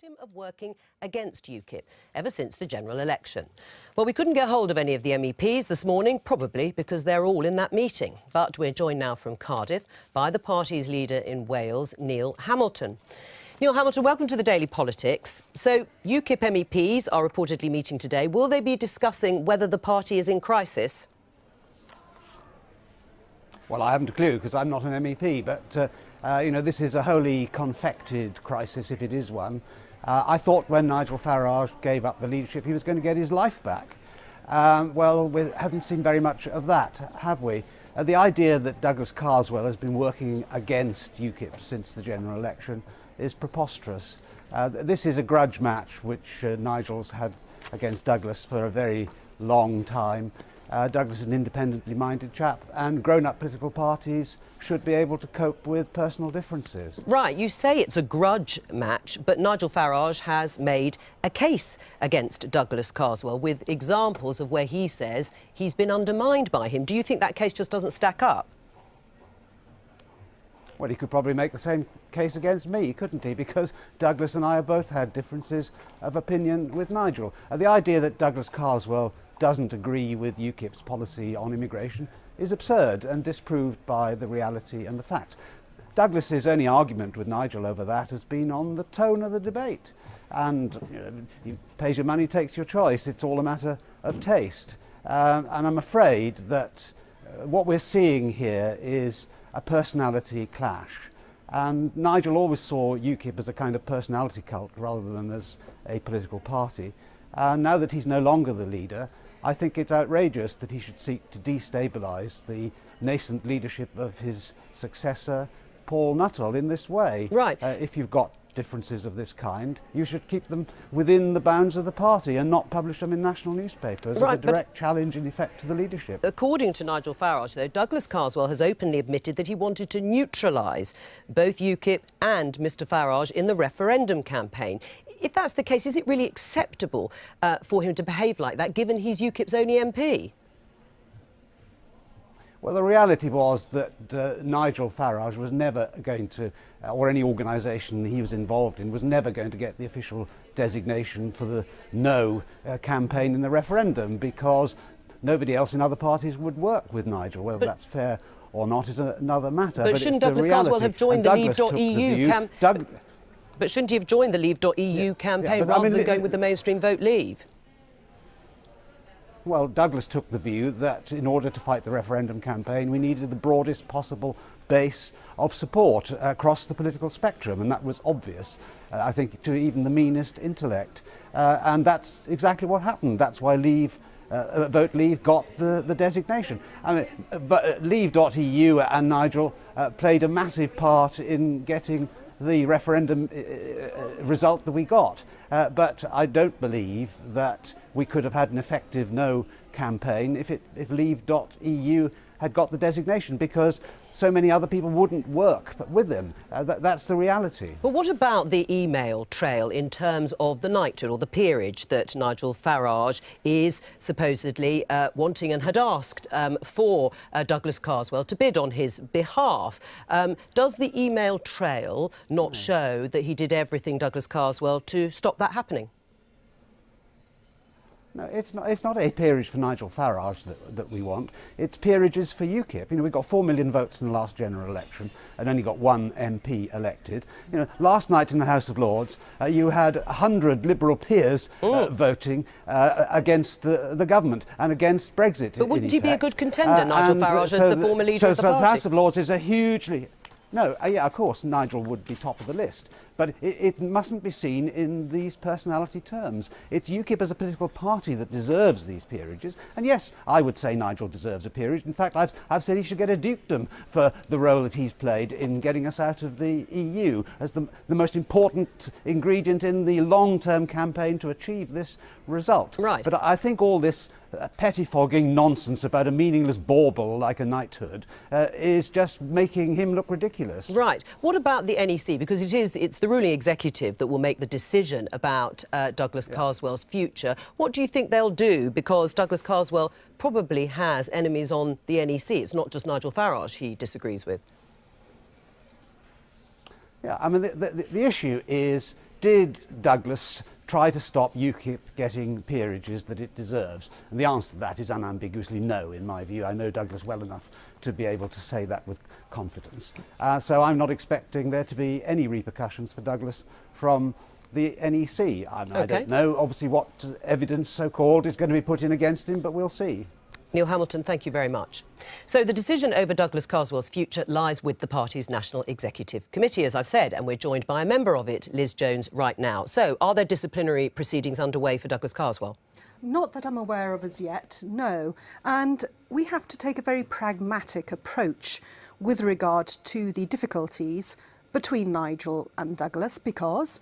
him of working against Ukip ever since the general election. Well, we couldn't get hold of any of the MEPs this morning, probably because they're all in that meeting. But we're joined now from Cardiff by the party's leader in Wales, Neil Hamilton. Neil Hamilton, welcome to the Daily Politics. So, Ukip MEPs are reportedly meeting today. Will they be discussing whether the party is in crisis? Well, I haven't a clue because I'm not an MEP, but, this is a wholly confected crisis, if it is one. I thought when Nigel Farage gave up the leadership, he was going to get his life back. Well, we haven't seen very much of that, have we? The idea that Douglas Carswell has been working against Ukip since the general election is preposterous. This is a grudge match which Nigel's had against Douglas for a very long time. Douglas is an independently minded chap, and grown-up political parties should be able to cope with personal differences. Right, you say it's a grudge match, but Nigel Farage has made a case against Douglas Carswell with examples of where he says he's been undermined by him. Do you think that case just doesn't stack up? Well, he could probably make the same case against me, couldn't he? Because Douglas and I have both had differences of opinion with Nigel. The idea that Douglas Carswell doesn't agree with Ukip's policy on immigration is absurd and disproved by the reality and the facts. Douglas's only argument with Nigel over that has been on the tone of the debate. And he pays your money, takes your choice. It's all a matter of taste. And I'm afraid that what we're seeing here is a personality clash. And Nigel always saw Ukip as a kind of personality cult rather than as a political party. Now that he's no longer the leader, I think it's outrageous that he should seek to destabilise the nascent leadership of his successor, Paul Nuttall, in this way. Right. If you've got differences of this kind, you should keep them within the bounds of the party and not publish them in national newspapers as a direct challenge, in effect, to the leadership. According to Nigel Farage, though, Douglas Carswell has openly admitted that he wanted to neutralise both Ukip and Mr Farage in the referendum campaign. If that's the case, is it really acceptable for him to behave like that, given he's UKIP's only MP? Well, the reality was that Nigel Farage was never going to, or any organisation he was involved in, was never going to get the official designation for the no campaign in the referendum, because nobody else in other parties would work with Nigel. Whether that's fair or not is another matter. But shouldn't Douglas Carswell have joined the Leave.eu campaign? But shouldn't he have joined the Leave.eu campaign rather than going with the mainstream Vote Leave? Well, Douglas took the view that in order to fight the referendum campaign, we needed the broadest possible base of support across the political spectrum, and that was obvious, I think, to even the meanest intellect. And that's exactly what happened. That's why Vote Leave got the designation. I mean, Leave.eu and Nigel played a massive part in getting the referendum result that we got. But I don't believe that we could have had an effective no campaign if Leave.eu had got the designation, because so many other people wouldn't work with them. That's the reality. But what about the email trail in terms of the knighthood or the peerage that Nigel Farage is supposedly wanting and had asked for Douglas Carswell to bid on his behalf? Does the email trail not show that he did everything, Douglas Carswell, to stop that happening? No, it's not a peerage for Nigel Farage that we want. It's peerages for Ukip. We've got 4 million votes in the last general election and only got one MP elected. Last night in the House of Lords, you had 100 Liberal peers voting against the government and against Brexit. But wouldn't he be a good contender, Nigel Farage, as the former leader of the party? So the House of Lords is a hugely... No, yeah, of course, Nigel would be top of the list, but it mustn't be seen in these personality terms. It's Ukip as a political party that deserves these peerages, and yes, I would say Nigel deserves a peerage. In fact, I've said he should get a dukedom for the role that he's played in getting us out of the EU as the most important ingredient in the long-term campaign to achieve this result. Right. But I think all this pettifogging nonsense about a meaningless bauble like a knighthood is just making him look ridiculous. Right. What about the NEC? Because it's the ruling executive that will make the decision about Douglas Carswell's future. What do you think they'll do? Because Douglas Carswell probably has enemies on the NEC. It's not just Nigel Farage he disagrees with. Yeah, I mean, the issue is did Douglas try to stop UKIP getting peerages that it deserves? And the answer to that is unambiguously no, in my view. I know Douglas well enough to be able to say that with confidence. So I'm not expecting there to be any repercussions for Douglas from the NEC. I don't know, obviously, what evidence, so-called, is going to be put in against him, but we'll see. Neil Hamilton, thank you very much. So the decision over Douglas Carswell's future lies with the party's National Executive Committee, as I've said, and we're joined by a member of it, Liz Jones, right now. So are there disciplinary proceedings underway for Douglas Carswell? Not that I'm aware of as yet, no. And we have to take a very pragmatic approach with regard to the difficulties between Nigel and Douglas, because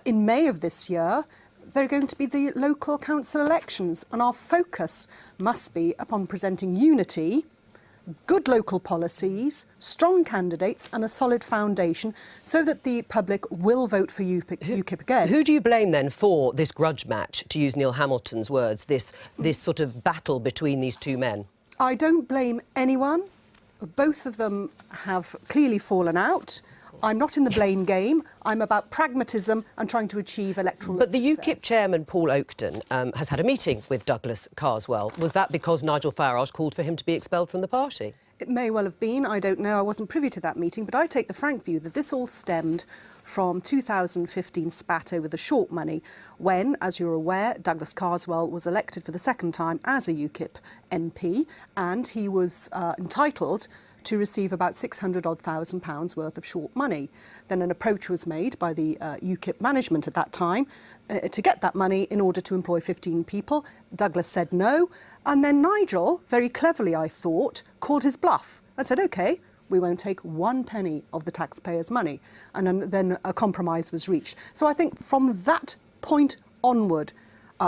in May of this year, there are going to be the local council elections, and our focus must be upon presenting unity, good local policies, strong candidates and a solid foundation so that the public will vote for UKIP again. Who do you blame then for this grudge match, to use Neil Hamilton's words, this sort of battle between these two men? I don't blame anyone. Both of them have clearly fallen out. I'm not in the blame game. I'm about pragmatism and trying to achieve electoral success. But the UKIP chairman, Paul Oakden, has had a meeting with Douglas Carswell. Was that because Nigel Farage called for him to be expelled from the party? It may well have been. I don't know. I wasn't privy to that meeting. But I take the frank view that this all stemmed from 2015 spat over the short money when, as you're aware, Douglas Carswell was elected for the second time as a UKIP MP, and he was entitled to receive about £600,000 worth of short money. Then an approach was made by the UKIP management at that time to get that money in order to employ 15 people. Douglas said no, and then Nigel, very cleverly I thought, called his bluff and said, OK, we won't take 1 penny of the taxpayers' money. And then a compromise was reached. So I think from that point onward,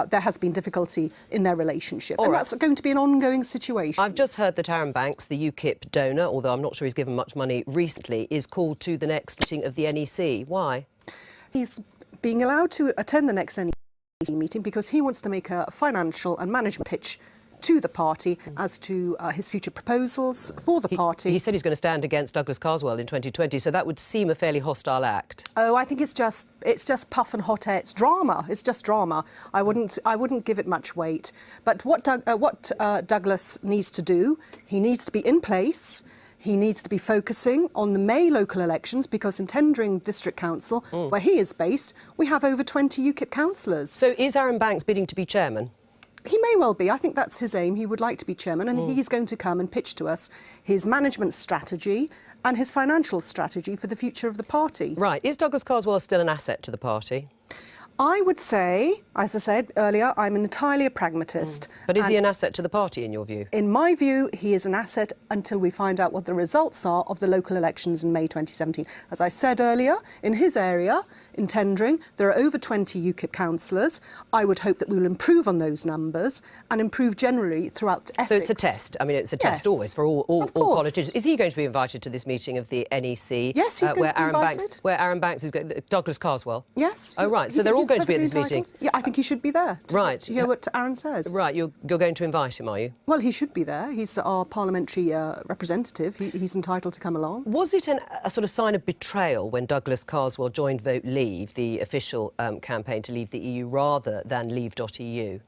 there has been difficulty in their relationship. And that's going to be an ongoing situation. I've just heard that Aaron Banks, the UKIP donor, although I'm not sure he's given much money recently, is called to the next meeting of the NEC. Why? He's being allowed to attend the next NEC meeting because he wants to make a financial and management pitch to the party as to his future proposals for the party. He said he's going to stand against Douglas Carswell in 2020, so that would seem a fairly hostile act. Oh, I think it's just puff and hot air. It's drama. It's just drama. I wouldn't give it much weight. But what Douglas needs to do, he needs to be in place. He needs to be focusing on the May local elections because in Tendring District Council, where he is based, we have over 20 UKIP councillors. So is Aaron Banks bidding to be chairman? He may well be. I think that's his aim. He would like to be chairman, and he's going to come and pitch to us his management strategy and his financial strategy for the future of the party. Right. Is Douglas Carswell still an asset to the party? I would say, as I said earlier, I'm entirely a pragmatist. But is he an asset to the party, in your view? In my view, he is an asset until we find out what the results are of the local elections in May 2017. As I said earlier, in his area, in Tendring, there are over 20 UKIP councillors. I would hope that we will improve on those numbers and improve generally throughout Essex. So it's a test. I mean, it's a test always for all politicians. Is he going to be invited to this meeting of the NEC? Yes, he's going to be invited. Where Aaron Banks is going, Douglas Carswell? Yes. Oh, right. So they're all going to be at this meeting? Yeah, I think he should be there to hear what Aaron says. Right. You're going to invite him, are you? Well, he should be there. He's our parliamentary representative. He's entitled to come along. Was it a sort of sign of betrayal when Douglas Carswell joined Vote Leave, the official campaign to leave the EU, rather than Leave.eu?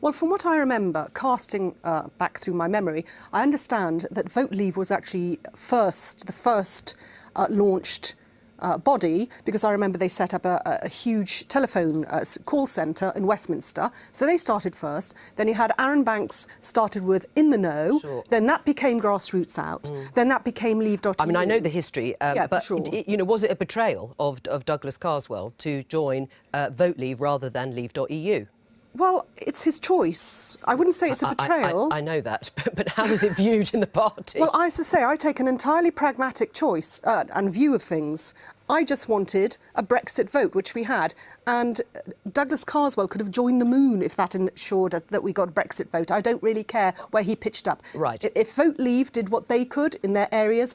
Well, from what I remember, casting back through my memory, I understand that Vote Leave was actually the first launched body, because I remember they set up a huge telephone call centre in Westminster. So they started first. Then you had Aaron Banks started with In the Know. Sure. Then that became Grassroots Out. Then that became Leave.eu. I mean, I know the history, yeah, but for sure. Was it a betrayal of Douglas Carswell to join Vote Leave rather than Leave.eu? Well, it's his choice. I wouldn't say it's a betrayal. I know that, but how is it viewed in the party? Well, as I say, I take an entirely pragmatic choice and view of things. I just wanted a Brexit vote, which we had, and Douglas Carswell could have joined the moon if that ensured that we got a Brexit vote. I don't really care where he pitched up. Right. If Vote Leave did what they could in their areas,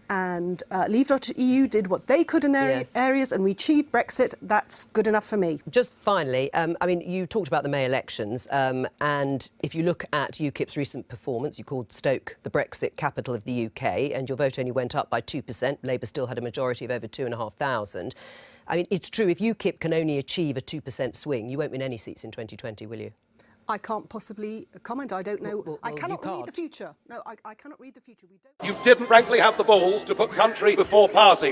and Leave.eu did what they could in their areas, and we achieved Brexit, that's good enough for me. Just finally, I mean, you talked about the May elections, and if you look at UKIP's recent performance, you called Stoke the Brexit capital of the UK, and your vote only went up by 2%. Labour still had a majority of over 2,500. I mean, it's true, if UKIP can only achieve a 2% swing, you won't win any seats in 2020, will you? I can't possibly comment. I don't know. Well, I cannot you read the can't. future. No, I cannot read the future. We don't. You didn't frankly have the balls to put country before party.